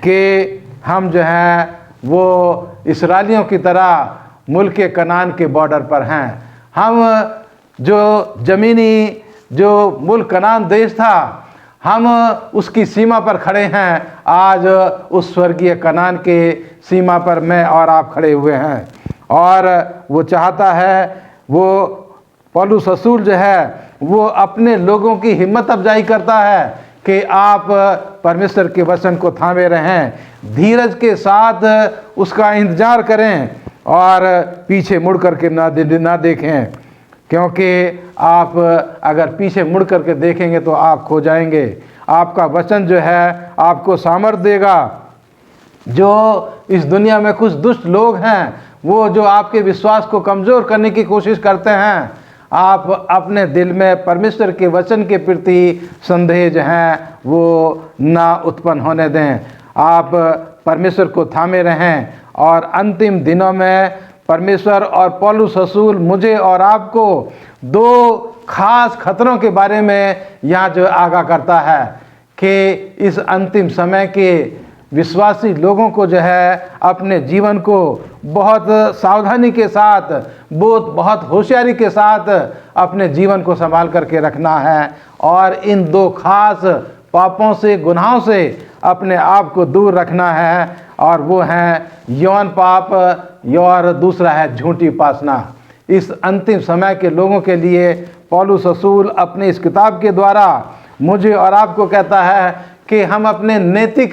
कि हम जो हैं वो इस्राएलियों की तरह मुल्क कनान के बॉर्डर पर हैं। हम जो ज़मीनी जो मुल्क कनान देश था, हम उसकी सीमा पर खड़े हैं। आज उस स्वर्गीय कनान के सीमा पर मैं और आप खड़े हुए हैं। और वो चाहता है, वो पौलुस रसूल जो है वो अपने लोगों की हिम्मत अफजाई करता है कि आप परमेश्वर के वचन को थामे रहें, धीरज के साथ उसका इंतजार करें और पीछे मुड़ करके ना देखें, क्योंकि आप अगर पीछे मुड़ करके देखेंगे तो आप खो जाएंगे। आपका वचन जो है आपको सामर्थ देगा। जो इस दुनिया में कुछ दुष्ट लोग हैं, वो जो आपके विश्वास को कमज़ोर करने की कोशिश करते हैं, आप अपने दिल में परमेश्वर के वचन के प्रति संदेह जो हैं वो ना उत्पन्न होने दें। आप परमेश्वर को थामे रहें। और अंतिम दिनों में परमेश्वर और पौलुस रसूल मुझे और आपको 2 खास खतरों के बारे में यहाँ जो आगाह करता है कि इस अंतिम समय के विश्वासी लोगों को जो है अपने जीवन को बहुत सावधानी के साथ, बहुत होशियारी के साथ अपने जीवन को संभाल करके रखना है। और इन 2 खास पापों से, गुनाहों से अपने आप को दूर रखना है, और वो है यौन पाप और दूसरा है झूठी उपासना। इस अंतिम समय के लोगों के लिए पौलुस रसूल अपनी इस किताब के द्वारा मुझे और आपको कहता है कि हम अपने नैतिक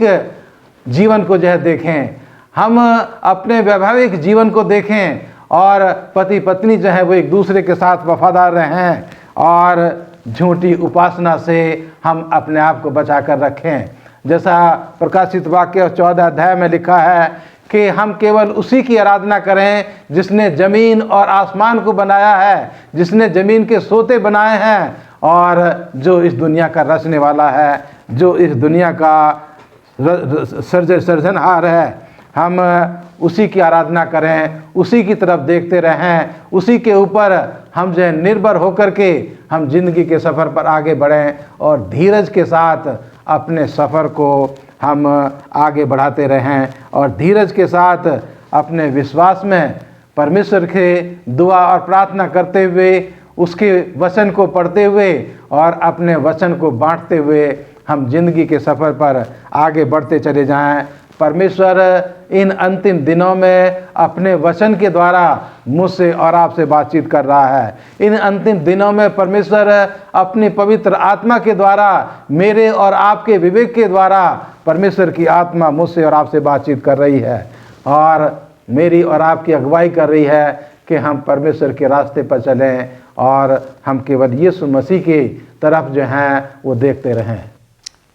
जीवन को जो है देखें, हम अपने वैवाहिक जीवन को देखें, और पति पत्नी जो है वो एक दूसरे के साथ वफादार रहें, और झूठी उपासना से हम अपने आप को बचा कर रखें। जैसा प्रकाशित वाक्य 14 अध्याय में लिखा है कि हम केवल उसी की आराधना करें जिसने ज़मीन और आसमान को बनाया है, जिसने ज़मीन के सोते बनाए हैं, और जो इस दुनिया का रचने वाला है, जो इस दुनिया का सृजनहार है। हम उसी की आराधना करें, उसी की तरफ देखते रहें, उसी के ऊपर हम जो है निर्भर होकर के हम जिंदगी के सफ़र पर आगे बढ़ें, और धीरज के साथ अपने सफ़र को हम आगे बढ़ाते रहें, और धीरज के साथ अपने विश्वास में परमेश्वर के दुआ और प्रार्थना करते हुए, उसके वचन को पढ़ते हुए और अपने वचन को बांटते हुए हम जिंदगी के सफ़र पर आगे बढ़ते चले जाएं। परमेश्वर इन अंतिम दिनों में अपने वचन के द्वारा मुझसे और आपसे बातचीत कर रहा है। इन अंतिम दिनों में परमेश्वर अपनी पवित्र आत्मा के द्वारा, मेरे और आपके विवेक के द्वारा, परमेश्वर की आत्मा मुझसे और आपसे बातचीत कर रही है, और मेरी और आपकी अगुवाई कर रही है कि हम परमेश्वर के रास्ते पर चलें, और हम केवल यीशु मसीह की तरफ जो हैं वो देखते रहें।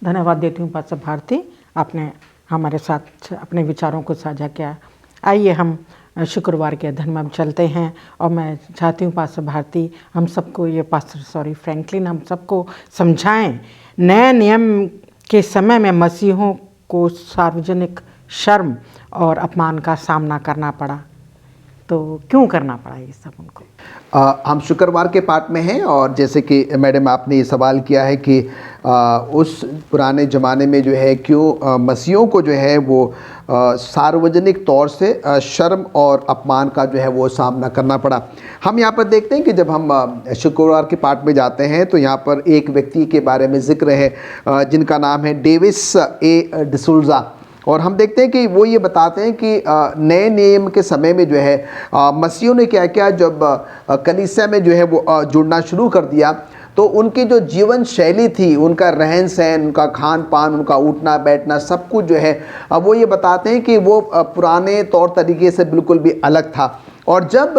धन्यवाद देती हूँ पास्टर भारती, आपने हमारे साथ अपने विचारों को साझा किया। आइए हम शुक्रवार के अध्ययन में चलते हैं, और मैं चाहती हूँ पास्टर भारती हम सबको ये फ्रैंकलिन हम सबको समझाएं। नए नियम के समय में मसीहों को सार्वजनिक शर्म और अपमान का सामना करना पड़ा, तो क्यों करना पड़ा ये सब उनको? हम शुक्रवार के पाठ में हैं, और जैसे कि मैडम आपने ये सवाल किया है कि उस पुराने ज़माने में जो है क्यों मसीहों को जो है वो सार्वजनिक तौर से शर्म और अपमान का जो है वो सामना करना पड़ा। हम यहाँ पर देखते हैं कि जब हम शुक्रवार के पाठ में जाते हैं तो यहाँ पर एक व्यक्ति के बारे में जिक्र है जिनका नाम है डेविस ए डिसूजा, और हम देखते हैं कि वो ये बताते हैं कि नए नियम के समय में जो है मसीहों ने क्या किया, जब कलीसिया में जो है वो जुड़ना शुरू कर दिया, तो उनकी जो जीवन शैली थी, उनका रहन सहन, उनका खान पान, उनका उठना बैठना, सब कुछ जो है वो ये बताते हैं कि वो पुराने तौर तरीके से बिल्कुल भी अलग था। और जब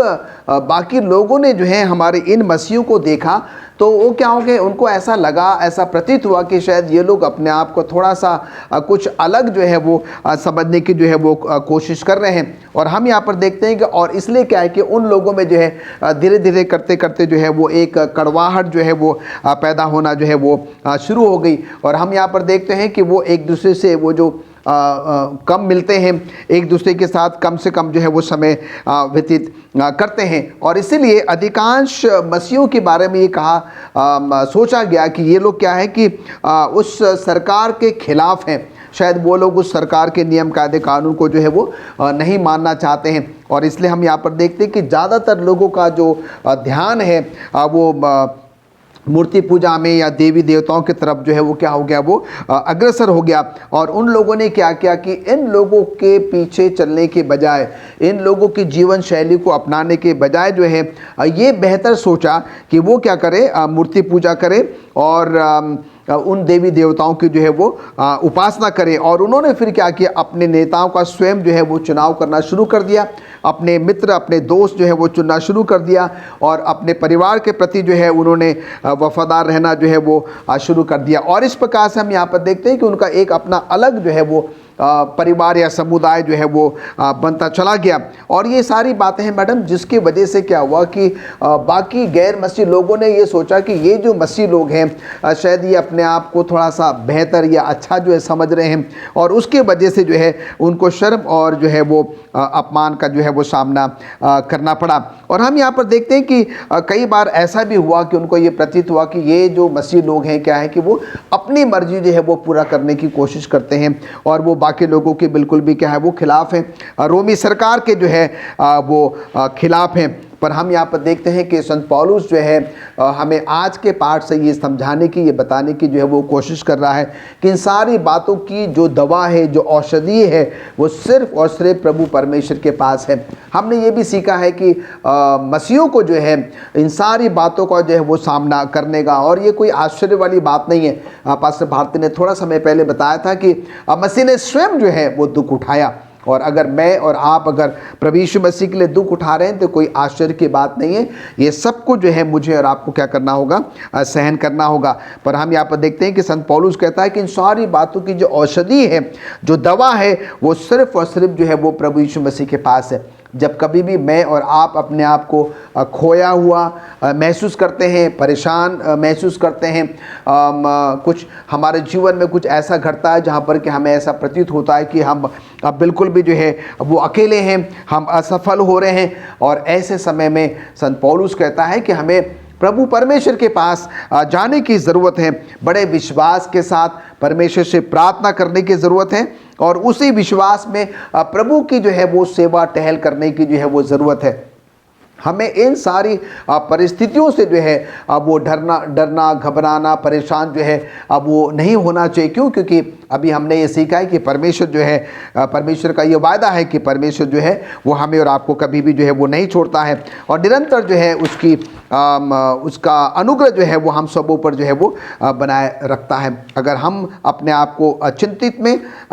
बाकी लोगों ने जो है हमारे इन मसीहों को देखा, तो वो क्या हो गए, उनको ऐसा लगा, ऐसा प्रतीत हुआ कि शायद ये लोग अपने आप को थोड़ा सा कुछ अलग जो है वो समझने की जो है वो कोशिश कर रहे हैं। और हम यहाँ पर देखते हैं कि और इसलिए क्या है कि उन लोगों में जो है धीरे धीरे करते करते जो है वो एक कड़वाहट जो है वो पैदा होना जो है वो शुरू हो गई। और हम यहाँ पर देखते हैं कि वो एक दूसरे से वो जो कम मिलते हैं, एक दूसरे के साथ कम से कम जो है वो समय व्यतीत करते हैं। और इसीलिए अधिकांश मसीहों के बारे में ये कहा सोचा गया कि ये लोग क्या है कि उस सरकार के खिलाफ हैं, शायद वो लोग उस सरकार के नियम कायदे कानून को जो है वो नहीं मानना चाहते हैं। और इसलिए हम यहाँ पर देखते हैं कि ज़्यादातर लोगों का जो ध्यान है वो मूर्ति पूजा में या देवी देवताओं की तरफ जो है वो क्या हो गया, वो अग्रसर हो गया। और उन लोगों ने क्या किया कि इन लोगों के पीछे चलने के बजाय, इन लोगों की जीवन शैली को अपनाने के बजाय जो है ये बेहतर सोचा कि वो क्या करे, मूर्ति पूजा करे और उन देवी देवताओं की जो है वो उपासना करें। और उन्होंने फिर क्या किया, अपने नेताओं का स्वयं जो है वो चुनाव करना शुरू कर दिया, अपने मित्र, अपने दोस्त जो है वो चुनना शुरू कर दिया, और अपने परिवार के प्रति जो है उन्होंने वफादार रहना जो है वो शुरू कर दिया। और इस प्रकार से हम यहाँ पर देखते हैं कि उनका एक अपना अलग जो है वो परिवार या समुदाय जो है वो बनता चला गया। और ये सारी बातें हैं मैडम, जिसकी वजह से क्या हुआ कि बाकी गैर मसीह लोगों ने ये सोचा कि ये जो मसीह लोग हैं शायद ये अपने आप को थोड़ा सा बेहतर या अच्छा जो है समझ रहे हैं, और उसके वजह से जो है उनको शर्म और जो है वो अपमान का जो है वो सामना करना पड़ा। और हम यहाँ पर देखते हैं कि कई बार ऐसा भी हुआ कि उनको ये प्रतीत हुआ कि ये जो मसीह लोग हैं क्या है कि वो अपनी मर्जी जो है वो पूरा करने की कोशिश करते हैं, और वो बाकी लोगों के बिल्कुल भी क्या है वो खिलाफ हैं, रोमी सरकार के जो है वो खिलाफ हैं। पर हम यहाँ पर देखते हैं कि संत पौलुस जो है हमें आज के पाठ से ये समझाने की, ये बताने की जो है वो कोशिश कर रहा है कि इन सारी बातों की जो दवा है, जो औषधि है, वो सिर्फ और सिर्फ प्रभु परमेश्वर के पास है। हमने ये भी सीखा है कि मसीहों को जो है इन सारी बातों का जो है वो सामना करने का, और ये कोई आश्चर्य वाली बात नहीं है। पास्टर भारती ने थोड़ा समय पहले बताया था कि मसीह ने स्वयं जो है वो दुख उठाया, और अगर मैं और आप अगर प्रभु यीशु मसीह के लिए दुख उठा रहे हैं तो कोई आश्चर्य की बात नहीं है। ये सब कुछ जो है मुझे और आपको क्या करना होगा, सहन करना होगा। पर हम यहाँ पर देखते हैं कि संत पौलुस कहता है कि इन सारी बातों की जो औषधि है, जो दवा है, वो सिर्फ और सिर्फ जो है वो प्रभु यीशु मसीह के पास है। जब कभी भी मैं और आप अपने आप को खोया हुआ महसूस करते हैं, परेशान महसूस करते हैं, कुछ हमारे जीवन में कुछ ऐसा घटता है जहाँ पर कि हमें ऐसा प्रतीत होता है कि हम अब बिल्कुल भी जो है वो अकेले हैं, हम असफल हो रहे हैं, और ऐसे समय में संत पौलुस कहता है कि हमें प्रभु परमेश्वर के पास जाने की ज़रूरत है। बड़े विश्वास के साथ परमेश्वर से प्रार्थना करने की ज़रूरत है, और उसी विश्वास में प्रभु की जो है वो सेवा टहल करने की जो है वो ज़रूरत है। हमें इन सारी परिस्थितियों से जो है अब वो डरना घबराना, परेशान जो है अब वो नहीं होना चाहिए। क्यों? क्योंकि अभी हमने ये सीखा है कि परमेश्वर जो है, परमेश्वर का ये वायदा है कि परमेश्वर जो है वो हमें और आपको कभी भी जो है वो नहीं छोड़ता है, और निरंतर जो है उसका अनुग्रह जो है वो हम सबों पर जो है वो बनाए रखता है। अगर हम अपने आप को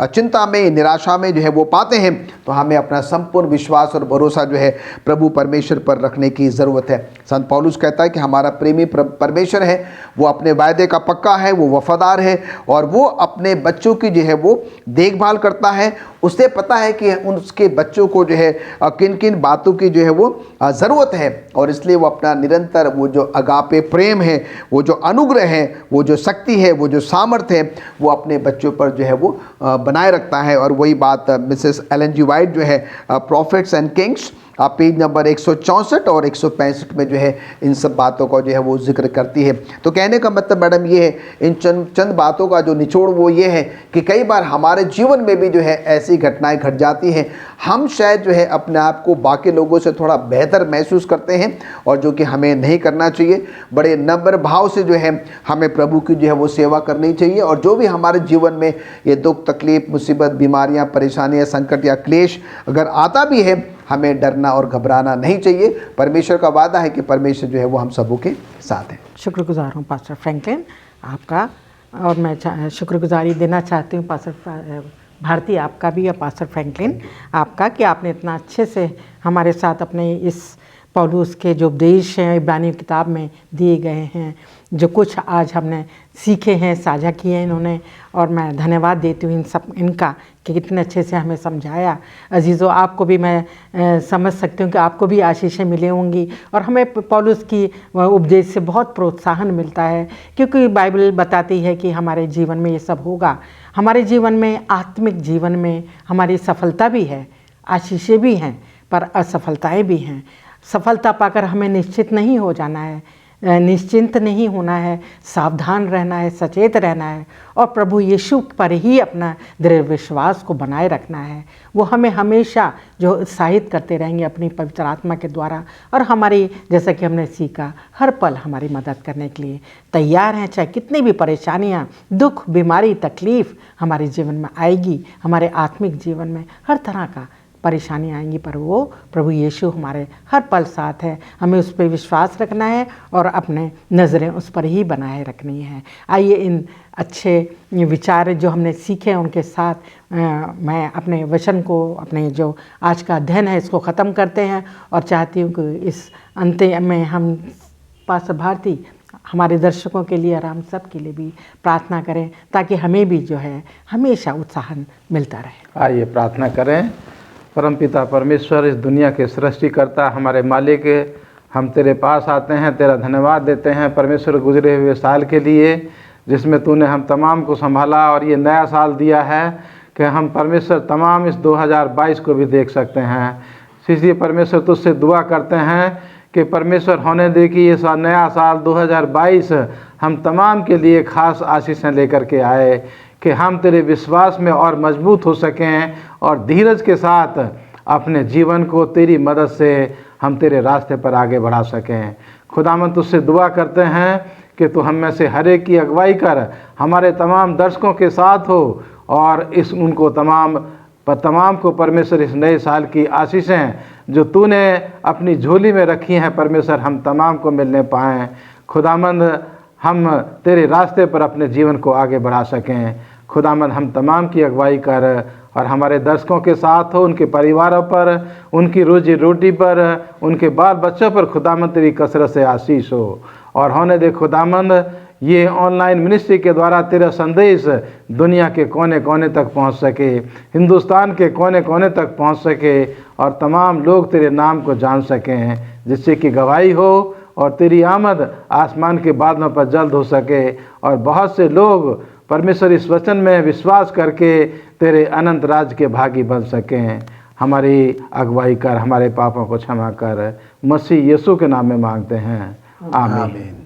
चिंता में, निराशा में जो है वो पाते हैं, तो हमें अपना संपूर्ण विश्वास और भरोसा जो है प्रभु परमेश्वर पर रखने की ज़रूरत है। संत पौलुस कहता है कि हमारा प्रेमी परमेश्वर है, वो अपने वायदे का पक्का है, वो वफादार है, और वो अपने बच्चों की जो है वो देखभाल करता है। उसे पता है कि उसके बच्चों को जो है किन किन बातों की जो है वो ज़रूरत है, और इसलिए वो अपना निरंतर वो जो अगापे प्रेम है, वो जो अनुग्रह है, वो जो शक्ति है, वो जो सामर्थ्य है, वो अपने बच्चों पर जो है वो बनाए रखता है। और वही बात मिसेस एलन जी वाइट जो है profits and Kings page number 164 और 165 में जो है इन सब बातों का जो है वो जिक्र करती है। तो कहने का मतलब मैडम ये है, इन चंद बातों का जो निचोड़ वो ये है कि कई बार हमारे जीवन में भी जो है ऐसी घटनाएं घट जाती हैं, हम शायद जो है अपने आप को बाकी लोगों से थोड़ा बेहतर महसूस करते हैं, और जो कि हमें नहीं करना चाहिए। बड़े नम्र भाव से जो है हमें प्रभु की जो है वो सेवा करनी चाहिए, और जो भी हमारे जीवन में ये दुख, तकलीफ, मुसीबत, बीमारियाँ, परेशानियाँ, संकट या क्लेश अगर आता भी है, हमें डरना और घबराना नहीं चाहिए। परमेश्वर का वादा है कि परमेश्वर जो है वो हम सबों के साथ है। शुक्रगुजार हूँ पास्टर फ्रैंकलिन आपका, और मैं शुक्रगुजारी देना चाहती हूँ पास्टर भारती आपका भी, और पास्टर फ्रैंकलिन आपका, कि आपने इतना अच्छे से हमारे साथ अपने इस पौलुस के जो उपदेश हैं इब्रानी किताब में दिए गए हैं, जो कुछ आज हमने सीखे हैं, साझा किए हैं इन्होंने, और मैं धन्यवाद देती हूँ इनका कि कितने अच्छे से हमें समझाया। अजीज़ों, आपको भी मैं समझ सकती हूँ कि आपको भी आशीषें मिली होंगी, और हमें पौलुस की उपदेश से बहुत प्रोत्साहन मिलता है, क्योंकि बाइबल बताती है कि हमारे जीवन में ये सब होगा। हमारे जीवन में, आत्मिक जीवन में हमारी सफलता भी है, आशीषें भी हैं, पर असफलताएँ भी हैं। सफलता पाकर हमें निश्चित नहीं हो जाना है, निश्चिंत नहीं होना है, सावधान रहना है, सचेत रहना है, और प्रभु यीशु पर ही अपना दृढ़ विश्वास को बनाए रखना है। वो हमें हमेशा जो उत्साहित करते रहेंगे अपनी पवित्र आत्मा के द्वारा, और हमारी, जैसा कि हमने सीखा, हर पल हमारी मदद करने के लिए तैयार हैं। चाहे कितनी भी परेशानियाँ, दुख, बीमारी, तकलीफ़ हमारे जीवन में आएगी, हमारे आत्मिक जीवन में हर तरह का परेशानी आएंगी, पर वो प्रभु यीशु हमारे हर पल साथ है। हमें उस पर विश्वास रखना है और अपने नज़रें उस पर ही बनाए रखनी है। आइए इन अच्छे विचार जो हमने सीखे उनके साथ मैं अपने वचन को, अपने जो आज का अध्ययन है, इसको ख़त्म करते हैं, और चाहती हूँ कि इस अंत में हम पास्टर भारती हमारे दर्शकों के लिए और हम सब के लिए भी प्रार्थना करें, ताकि हमें भी जो है हमेशा उत्साह मिलता रहे। आइए प्रार्थना करें। परमपिता परमेश्वर, इस दुनिया के सृष्टिकर्ता, हमारे मालिक, हम तेरे पास आते हैं, तेरा धन्यवाद देते हैं परमेश्वर गुजरे हुए साल के लिए, जिसमें तूने हम तमाम को संभाला, और ये नया साल दिया है कि हम परमेश्वर तमाम इस 2022 को भी देख सकते हैं। इसलिए परमेश्वर तुझसे दुआ करते हैं कि परमेश्वर होने दे कि ये नया साल 2022 हम तमाम के लिए खास आशीषें लेकर के आए, कि हम तेरे विश्वास में और मजबूत हो सकें, और धीरज के साथ अपने जीवन को तेरी मदद से हम तेरे रास्ते पर आगे बढ़ा सकें। खुदावंद तुझसे दुआ करते हैं कि तू हम में से हर एक की अगुवाई कर, हमारे तमाम दर्शकों के साथ हो और उनको तमाम को परमेश्वर इस नए साल की आशीषें जो तूने अपनी झोली में रखी हैं परमेश्वर हम तमाम को मिलने पाएँ। खुदावंद हम तेरे रास्ते पर अपने जीवन को आगे बढ़ा सकें। खुदावंद हम तमाम की अगुवाई कर और हमारे दर्शकों के साथ हो, उनके परिवारों पर, उनकी रोजी रोटी पर, उनके बाल बच्चों पर खुदावंद तेरी कसरत से आशीष हो। और होने दे खुदावंद ये ऑनलाइन मिनिस्ट्री के द्वारा तेरा संदेश दुनिया के कोने कोने तक पहुंच सके, हिंदुस्तान के कोने कोने तक पहुंच सके और तमाम लोग तेरे नाम को जान सकें, जिससे कि गवाही हो और तेरी आमद आसमान के बादलों पर जल्द हो सके और बहुत से लोग परमेश्वर इस वचन में विश्वास करके तेरे अनंत राज के भागी बन सकें। हमारी अगुवाई कर, हमारे पापों को क्षमा कर, मसीह यीशु के नाम में मांगते हैं, आमीन।